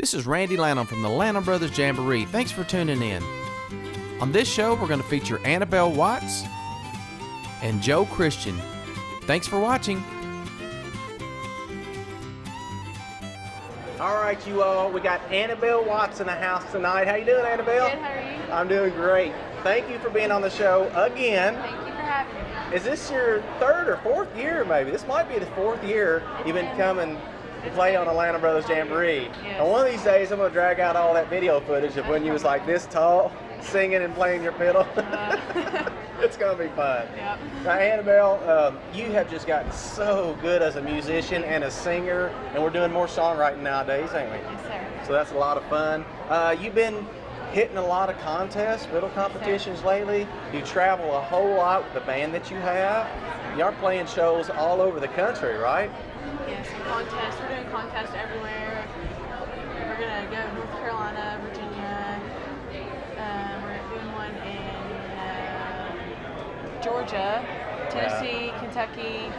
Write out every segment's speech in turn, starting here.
This is Randy Lanham from the Lanham Brothers Jamboree. Thanks for tuning in. On this show, we're going to feature Annabelle Watts and Joe Christian. Thanks for watching. All right, you all, we got Annabelle Watts in the house tonight. How you doing, Annabelle? Good, how are you? I'm doing great. Thank you for being on the show again. Thank you for having me. Is this your third or fourth year, maybe? This might be the fourth year you've been coming to play on the Lanham Brothers Jamboree. Yes. And one of these days, I'm going to drag out all that video footage of when you was like this tall, singing and playing your fiddle. It's going to be fun. Yep. Now, Annabelle, you have just gotten so good as a musician and a singer, and we're doing more songwriting nowadays, ain't we? Yes, sir. So that's a lot of fun. You've been hitting a lot of contests, fiddle competitions lately. You travel a whole lot with the band that you have. You are playing shows all over the country, right? Yes, contests. We're doing contests everywhere. We're going to go to North Carolina, Virginia. We're doing one in Georgia, Tennessee, Kentucky.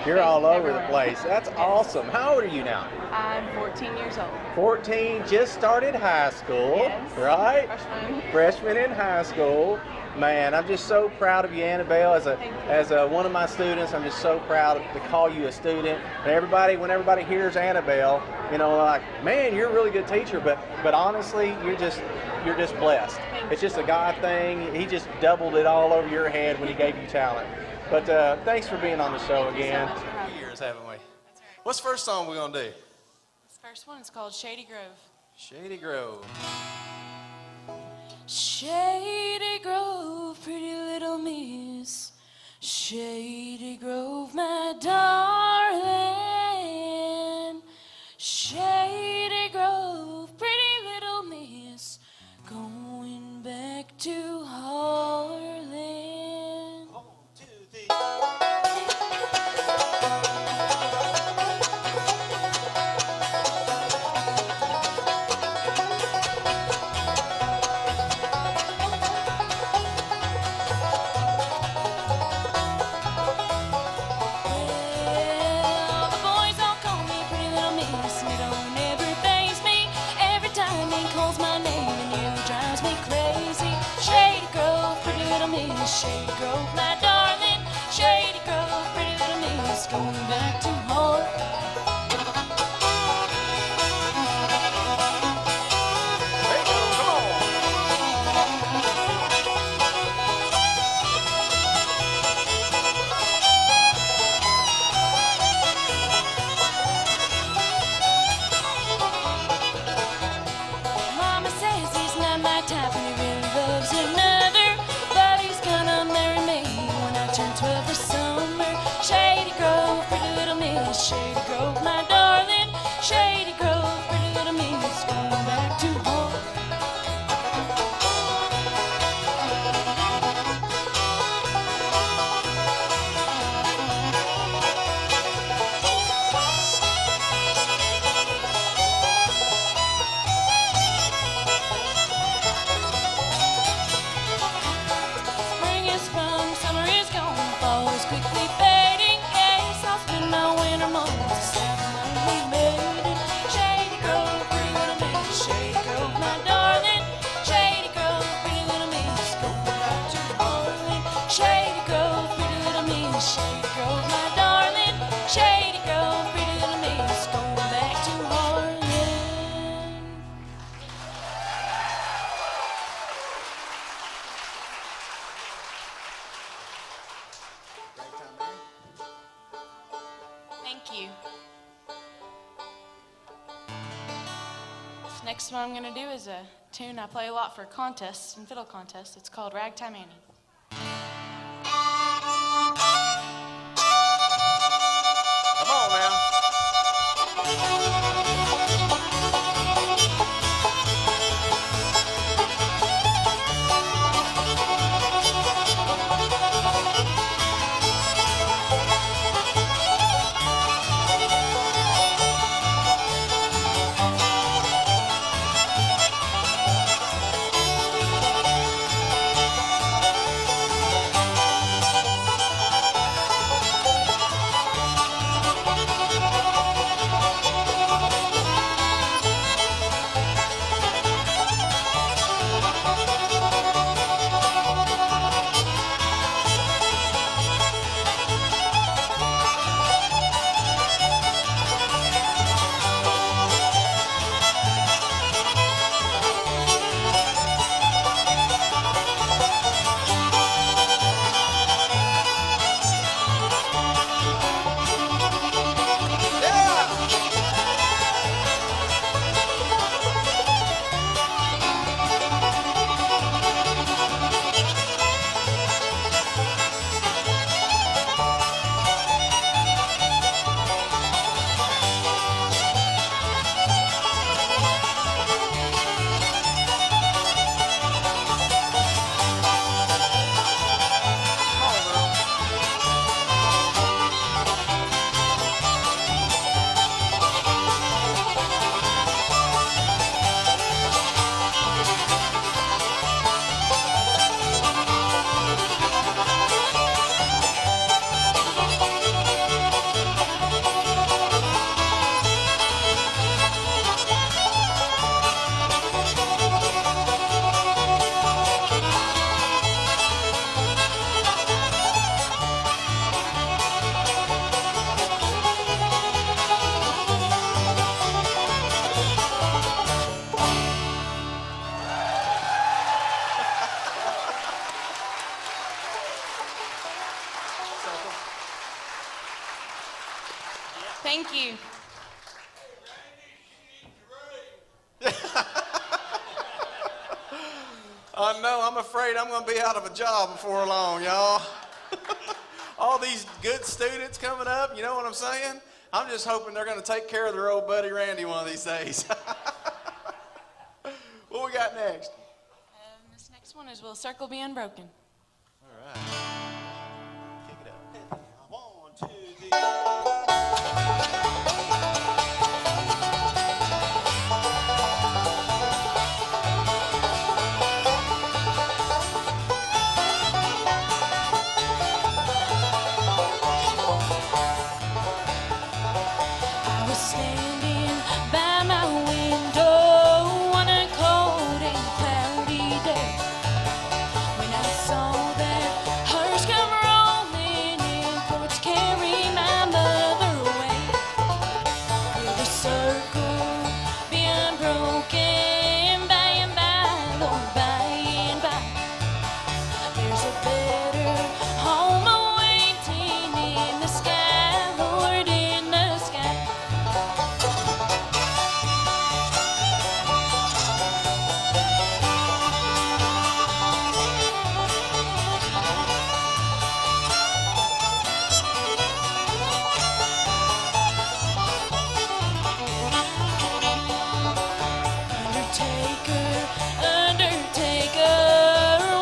You're all over the everywhere. place. That's awesome. How old are you now? I'm 14 years old. 14, just started high school, Yes. right? Freshman. Freshman in high school. Man, I'm just so proud of you, Annabelle. As one of my students, I'm just so proud to call you a student. And when everybody hears Annabelle, you know, like, man, you're a really good teacher. But honestly, you're just blessed. It's just a God thing. He just doubled it all over your head when he gave you talent. But thanks for being on the show again. Thank you so much for having me. Years, haven't we? That's right. What's the first song we're gonna do? This first one is called Shady Grove. Shady Grove. Shady Grove, pretty little miss. Shady Grove, my darling. Shady Grove, pretty little miss. Going back to Harlan. 1, 2, 3. Well, the boys all call me pretty little miss, and it don't ever faze me. Every time he calls my name, and you drives me crazy. Shady Grove, pretty little miss. Shady Grove, my darling. Shady Grove, pretty little miss. Going back to Harlan. There you go. Come on. Mama says he's not my type and he really loves another, but he's gonna marry me when I turn 12 this summer. Shady Grove, pretty little miss. Shady Grove, my darling. Shady Grove, pretty little miss. Going back to home. Spring is sprung, summer is gone, fall is quickly fading. Yes, I'll spend my winter months south of my maiden. Shady Grove, pretty little miss. Shady Grove, my darling. Shady Grove, pretty little miss. Going back to Harlan. Shady Grove, pretty little miss. Shady Grove, my darling. Shady Grove, pretty little miss. Going back to Harlan. Thank you. This next one I'm going to do is a tune I play a lot for contests and fiddle contests. It's called Ragtime Annie. Come on now. Thank you. I know, I'm afraid I'm going to be out of a job before long, y'all. All these good students coming up, you know what I'm saying? I'm just hoping they're going to take care of their old buddy Randy one of these days. What we got next? This next one is Will Circle Be Unbroken. All right. Kick it up. 1, 2, 3. I was standing by my window on a cold and cloudy day when I saw that hearse come rolling in for to carry my mother away. Will the circle be unbroken by and by, Lord, by and by? There's a better home awaiting in the sky, Lord, in the sky. Undertaker, Undertaker,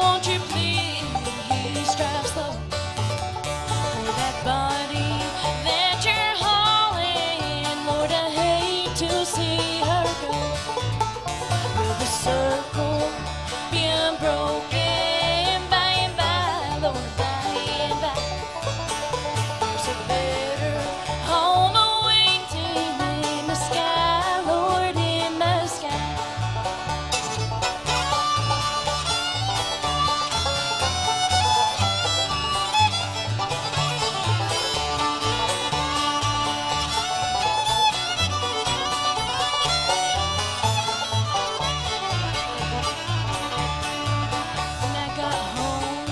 won't you please drive slow for that body that you're hauling? Lord, I hate to see her go. Will the circle be unbroken by and by, Lord, by and by? There's a better home awaiting in the sky, Lord, in the sky. When I got home,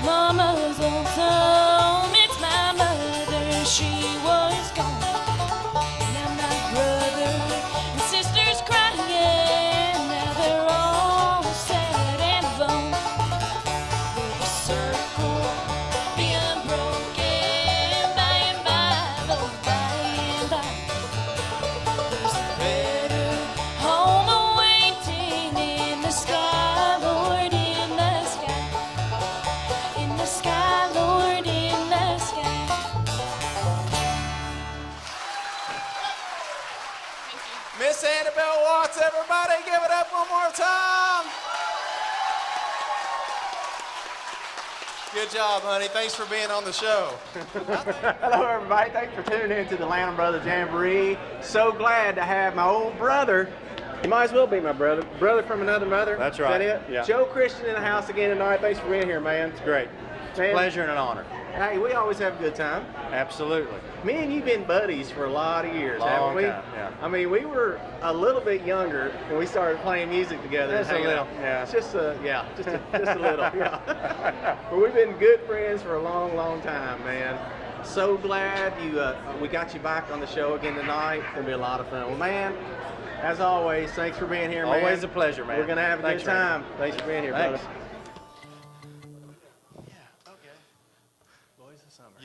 Mama's old home. It's my mother, she was gone. Now my brother and sisters crying. Now they're all sad and alone. Will the circle be unbroken by and by, Lord, by and by? There's a better home awaiting in the sky, Lord, in the sky. In the sky, Lord, in the sky. Miss Annabelle Watts, everybody, give it up one more time. Good job, honey. Thanks for being on the show. Hello, everybody. Thanks for tuning in to the Lanham Brothers Jamboree. So glad to have my old brother. He might as well be my brother. Brother from another mother. That's Is right. that it? Yeah. Joe Christian in the house again tonight. Thanks for being here, man. It's great. It's a Man. pleasure and an honor. Hey, we always have a good time. Absolutely. Me and you've been buddies for a lot of years, Long haven't we? time, yeah. I mean, we were a little bit younger when we started playing music together. Just and a hanging little, out. yeah. It's just a little, yeah. But we've been good friends for a long, long time, man. So glad we got you back on the show again tonight. It's gonna be a lot of fun. Well, man, as always, thanks for being here, man. Always a pleasure, man. We're gonna have a Thanks, good time. Thanks for being here, Thanks. brother.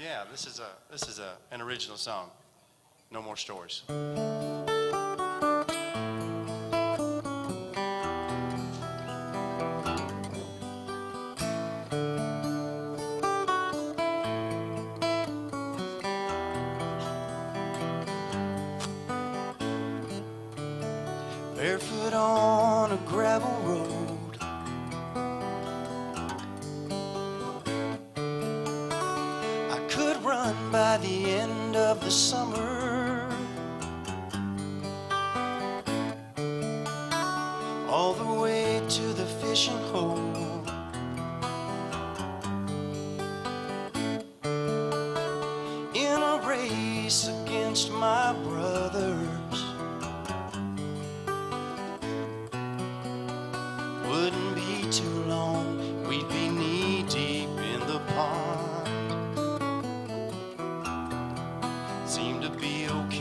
Yeah, this is an original song. No More Stories. Barefoot on a gravel road, I could run by the end of the summer, all the way to the fishing hole. In a race against my brothers, wouldn't be too long, we'd be knee deep in the pond. Seemed to be okay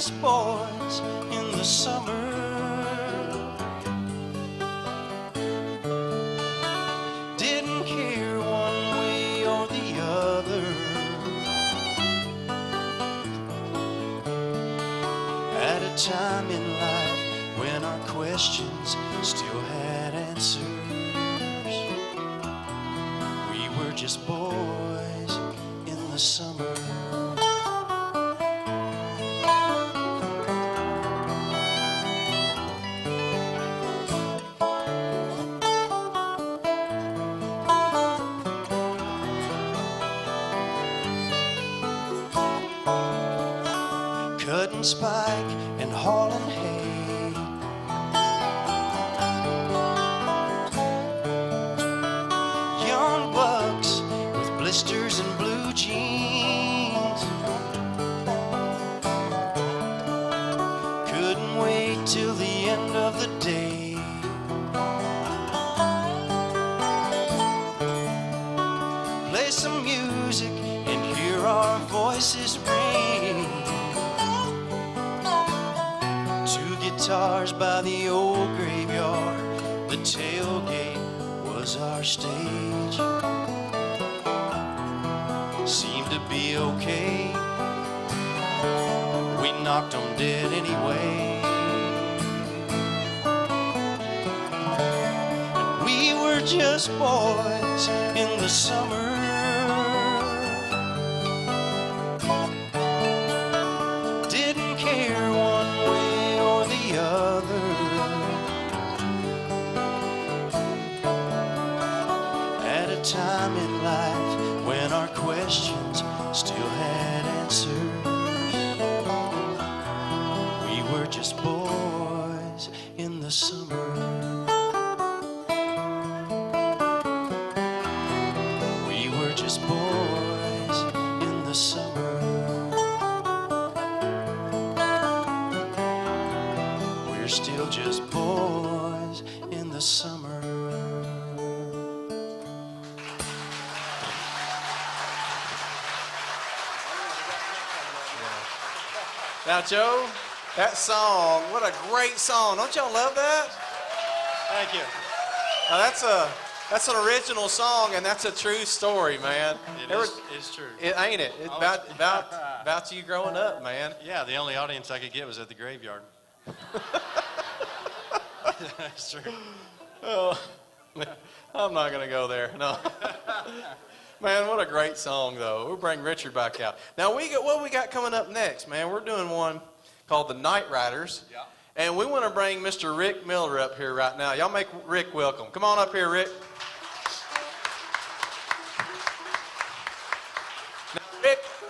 just boys in the summer. Didn't care one way or the other. At a time in life when our questions still had answers. We were just boys in the summer. Cutting spike and hauling hay. Young bucks with blisters and blue jeans. Couldn't wait till the end of the day. Play some music and hear our voices ring. Two guitars by the old graveyard. The tailgate was our stage. Seemed to be okay. We knocked 'em dead anyway. And we were just boys in the summer. Didn't care one way or the other. At a time in life when our questions still had answers. We were just boys in the summer. We were just boys in the summer. We're still just boys in the summer. Now, Joe, that song, what a great song. Don't y'all love that? Thank you. Now, that's an original song, and that's a true story, man. It's true. It ain't it? It's about you growing up, man. Yeah, the only audience I could get was at the graveyard. That's true. Oh, I'm not going to go there. No. Man, what a great song, though. We'll bring Richard back out. Now, what we got coming up next, man? We're doing one called the Night Riders. Yeah. And we want to bring Mr. Rick Miller up here right now. Y'all make Rick welcome. Come on up here, Rick. Now,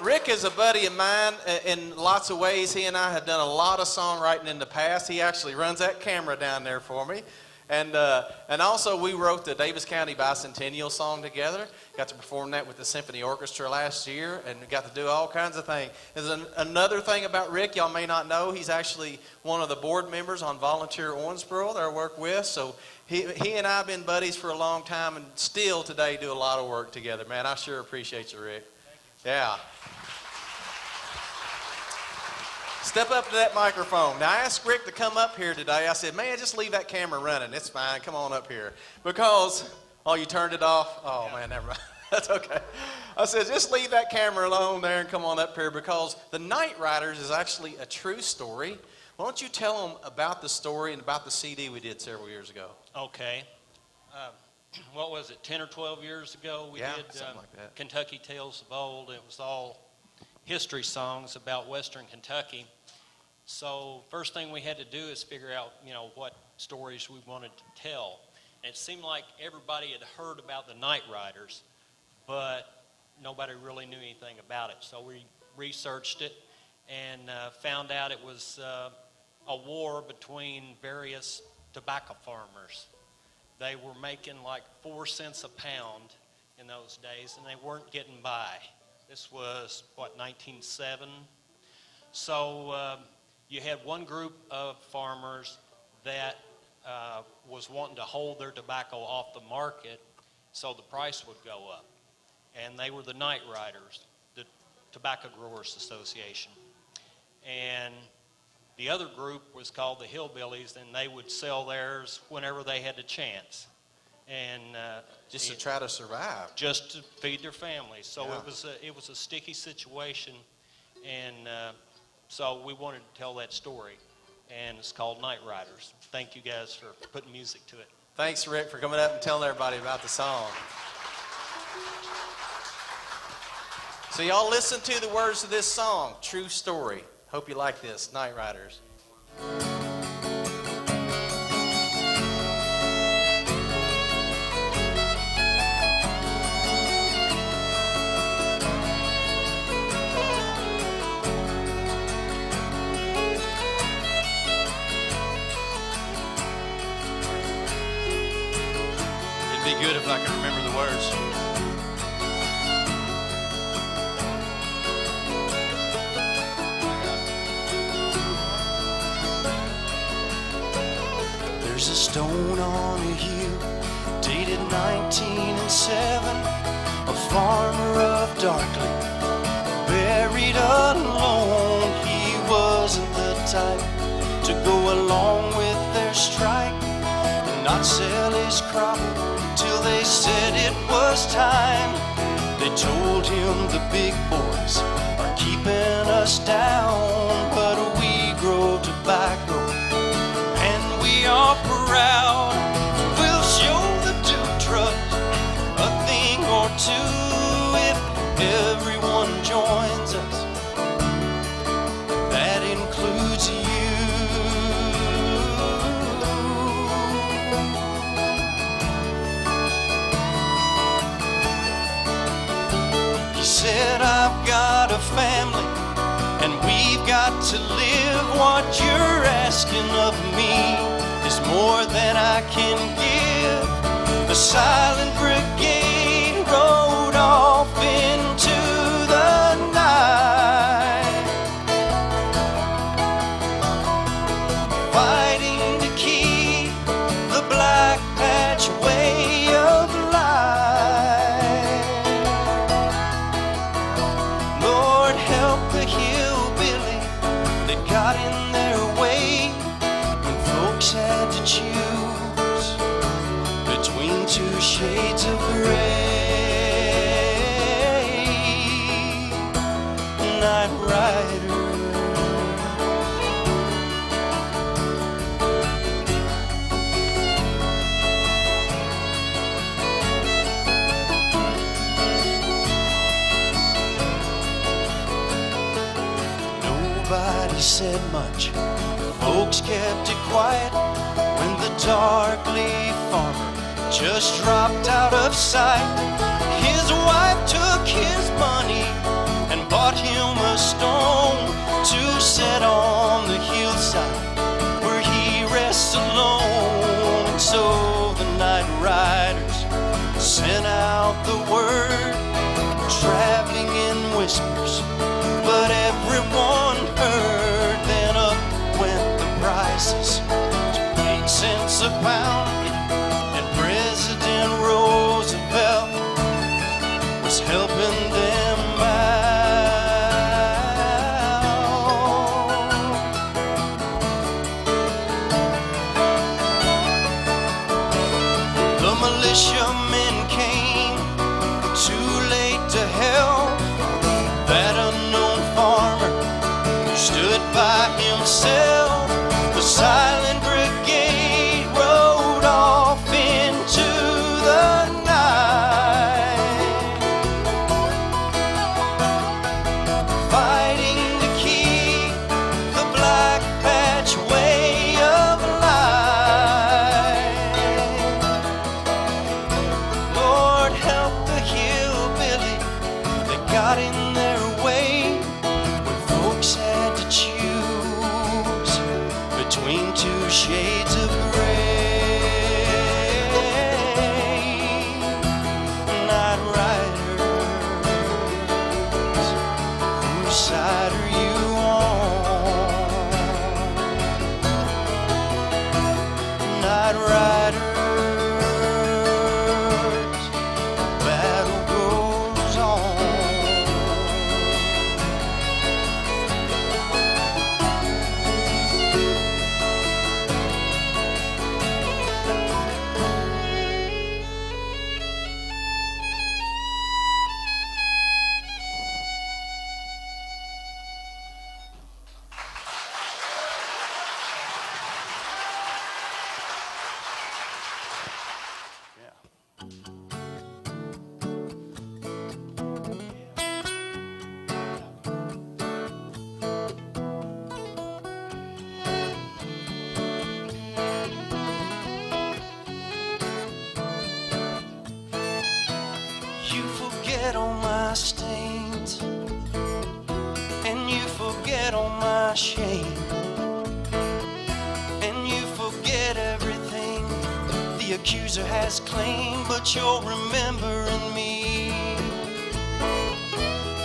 Rick is a buddy of mine in lots of ways. He and I have done a lot of songwriting in the past. He actually runs that camera down there for me. And also we wrote the Davis County Bicentennial song together. Got to perform that with the Symphony Orchestra last year, and we got to do all kinds of things. There's another thing about Rick y'all may not know. He's actually one of the board members on Volunteer Owensboro that I work with. So he and I have been buddies for a long time, and still today do a lot of work together. Man, I sure appreciate you, Rick. Yeah. Step up to that microphone. Now, I asked Rick to come up here today. I said, man, just leave that camera running. It's fine. Come on up here. Because, oh, you turned it off? Oh, man, never mind. That's okay. I said, just leave that camera alone there and come on up here, because the Night Riders is actually a true story. Why don't you tell them about the story and about the CD we did several years ago? Okay. What was it, 10 or 12 years ago? We did something like that. Kentucky Tales of Old. It was all history songs about Western Kentucky. So first thing we had to do is figure out, what stories we wanted to tell. And it seemed like everybody had heard about the Night Riders, but nobody really knew anything about it. So we researched it and found out it was a war between various tobacco farmers. They were making like 4 cents a pound in those days, and they weren't getting by. This was, 1907? So you had one group of farmers that was wanting to hold their tobacco off the market so the price would go up. And they were the Night Riders, the Tobacco Growers Association. And The other group was called the Hillbillies, and they would sell theirs whenever they had the chance. And Just to try to survive. just to feed their families. So Yeah. it was a sticky situation, and so we wanted to tell that story, and it's called Night Riders. Thank you guys for putting music to it. Thanks, Rick, for coming up and telling everybody about the song. So y'all listen to the words of this song, True Story. Hope you like this, Night Riders. It'd be good if I could remember the words. There's a stone on a hill, dated 1907. A farmer of Darkly, buried alone. He wasn't the type to go along with their strike and not sell his crop till they said it was time. They told him the big boys are keeping us down, but we grow tobacco and we are proud. We'll show the Duke Trust a thing or two if everyone joins us. That includes you. He said, I've got a family and we've got to live. What you're asking of me is more than I can give. The silent brigade rode off into the night, fighting to keep the black patch way of life. Lord, help the hillbilly that got in their way when folks had to choose between two shades of gray. Night Rider. Nobody said much, folks kept it quiet when the Darkly farmer just dropped out of sight. His wife took his money and bought him a stone to set on the hillside where he rests alone. And so the Night Riders sent out the word, traveling in whispers, but everyone heard. Then up went the prices to 8 cents a pound, and President Roosevelt was helping them out. The militiamen came too late to help that unknown farmer who stood by himself. The silent brigade rode off into the night, fighting to keep the black patch way of life. forget all my stains, and you forget all my shame, and you forget everything the accuser has claimed, but you're remembering me.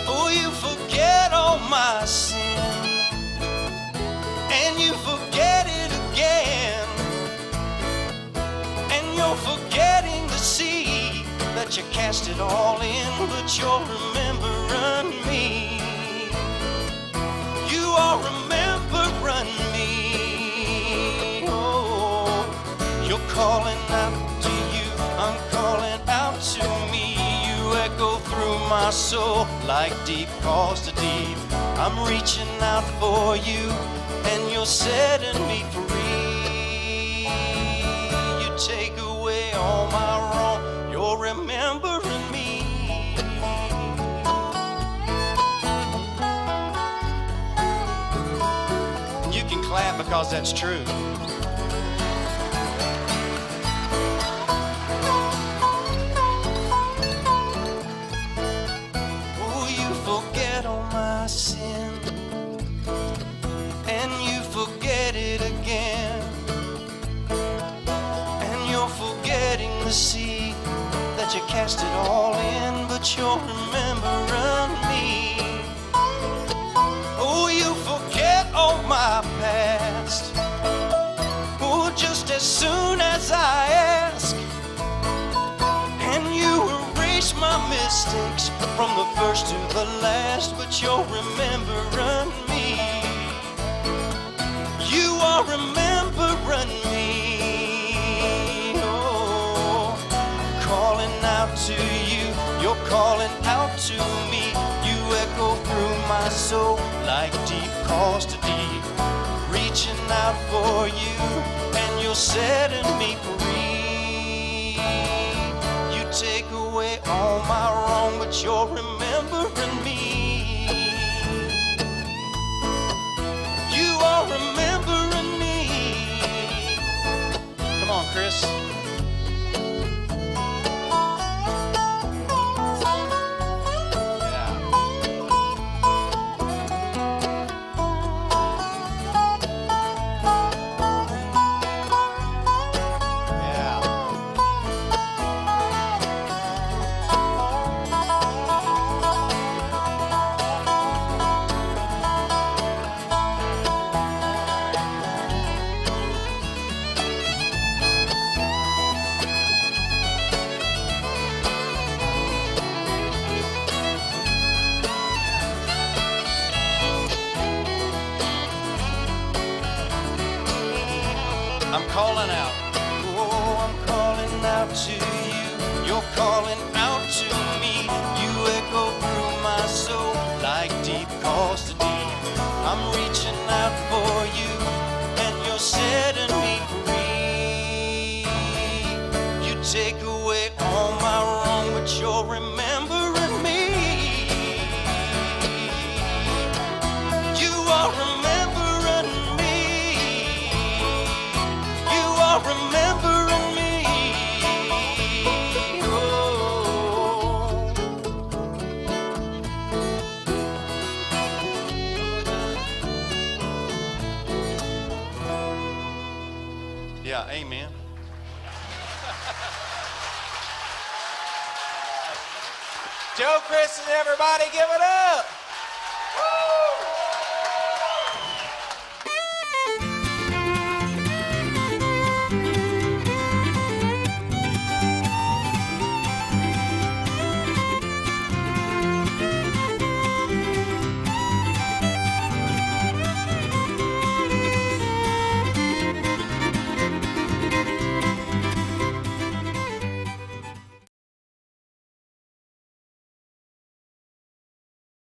Oh, you forget all my sin, and you forget it again, and you're forgetting to see that you cast it all in, but you're remembering me. You are remembering me. Oh, you're calling out to you, I'm calling out to me. You echo through my soul like deep calls to deep. I'm reaching out for you, and you're setting me free. You take away all my wrong, you're remembering me. You can clap because that's true. Oh, you forget all my sin, and you forget it again, and you're forgetting the sea that you cast it all in, but you're remembering me. Oh, you forget all my past. Oh, just as soon as I ask, and you erase my mistakes from the first to the last, but you're remembering me. You are remembering me. Oh, calling out to you, you're calling out to me. You echo through my soul like deep calls to deep. Reaching out for you, and you're setting me free. You take away all my wrong, but you're remembering me. You are remembering me. Come on, Chris. I'm calling out. Oh, I'm calling out to you. You're calling out to me. You echo through my soul like deep calls to deep. I'm reaching out for you, and you're setting me free. You take away all my wrong, but you're remembering me. You are remembering me. You are remembering me. Oh. Yeah, amen. Joe, Chris, and everybody, give it up.